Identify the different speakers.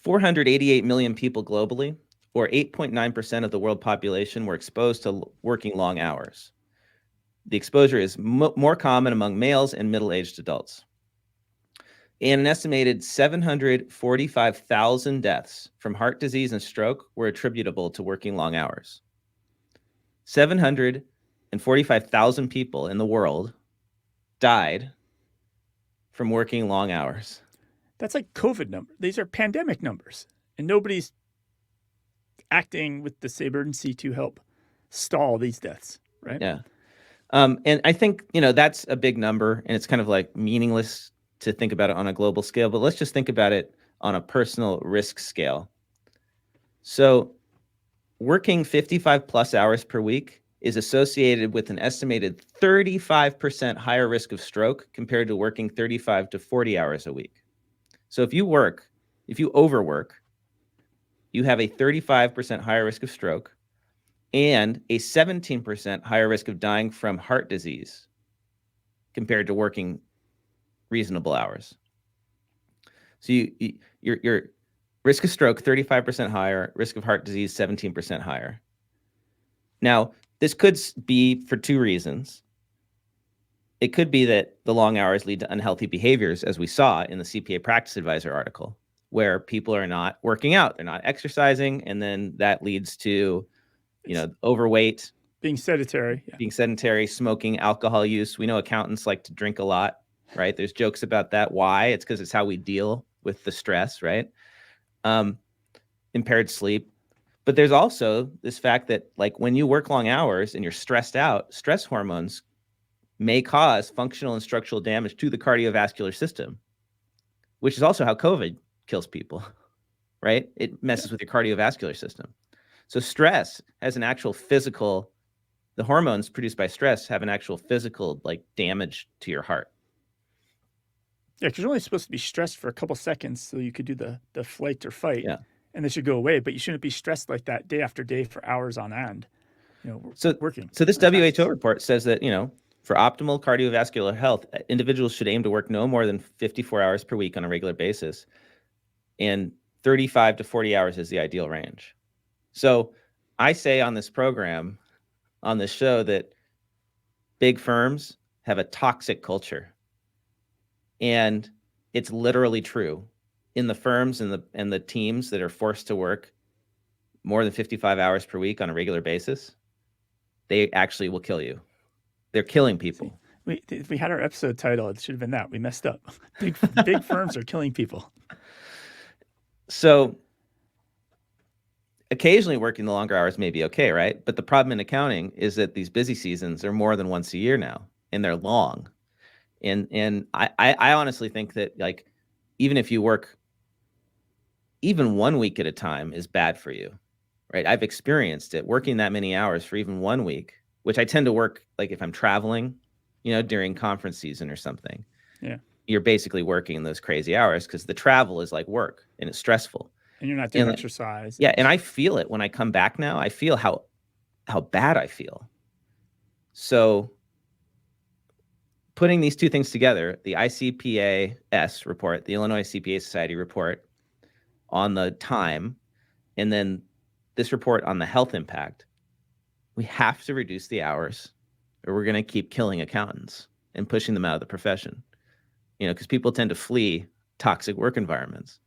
Speaker 1: 488 million people globally, or 8.9% of the world population, were exposed to working long hours. The exposure is more common among males and middle-aged adults. And an estimated 745,000 deaths from heart disease and stroke were attributable to working long hours. 745,000 people in the world died from working long hours.
Speaker 2: That's like COVID numbers. These are pandemic numbers. And nobody's acting with this urgency to help stall these deaths, right?
Speaker 1: Yeah. And I think, that's a big number, and it's kind of like meaningless to think about it on a global scale, but let's just think about it on a personal risk scale. So working 55 plus hours per week is associated with an estimated 35% higher risk of stroke compared to working 35 to 40 hours a week. So if you overwork, you have a 35% higher risk of stroke and a 17% higher risk of dying from heart disease compared to working reasonable hours. So your risk of stroke 35% higher, risk of heart disease 17% higher. Now, this could be for two reasons. It could be that the long hours lead to unhealthy behaviors, as we saw in the CPA Practice Advisor article, where people are not working out, they're not exercising, and then that leads to, overweight,
Speaker 2: being sedentary,
Speaker 1: smoking, alcohol use. We know accountants like to drink a lot, right? There's jokes about that. Why? It's because it's how we deal with the stress, right? Impaired sleep. But there's also this fact that, like, when you work long hours and you're stressed out, stress hormones may cause functional and structural damage to the cardiovascular system, which is also how COVID kills people, right? It messes with your cardiovascular system. So stress has an actual physical, the hormones produced by stress have an actual physical, like, damage to your heart.
Speaker 2: Yeah, because you're only supposed to be stressed for a couple seconds so you could do the flight or fight,
Speaker 1: Yeah.
Speaker 2: and this should go away. But you shouldn't be stressed like that day after day for hours on end, working.
Speaker 1: So this WHO report says that, for optimal cardiovascular health, individuals should aim to work no more than 54 hours per week on a regular basis, and 35 to 40 hours is the ideal range. So I say on this program, on this show, that big firms have a toxic culture. And it's literally true. In the firms and the teams that are forced to work more than 55 hours per week on a regular basis, they actually will kill you. They're killing people.
Speaker 2: See, if we had our episode title, it should have been that. We messed up. Big firms are killing people.
Speaker 1: So occasionally working the longer hours may be okay, right? But the problem in accounting is that these busy seasons are more than once a year now, and they're long. And I honestly think that, like, even if you work even 1 week at a time is bad for you, right? I've experienced it, working that many hours for even 1 week, which I tend to work, like, if I'm traveling, during conference season or something.
Speaker 2: Yeah.
Speaker 1: You're basically working those crazy hours because the travel is like work and it's stressful.
Speaker 2: And you're not doing exercise.
Speaker 1: Yeah, and I feel it when I come back now. I feel how bad I feel. So putting these two things together, the ICPAS report, the Illinois CPA Society report on the time, and then this report on the health impact, we have to reduce the hours or we're going to keep killing accountants and pushing them out of the profession, because people tend to flee toxic work environments.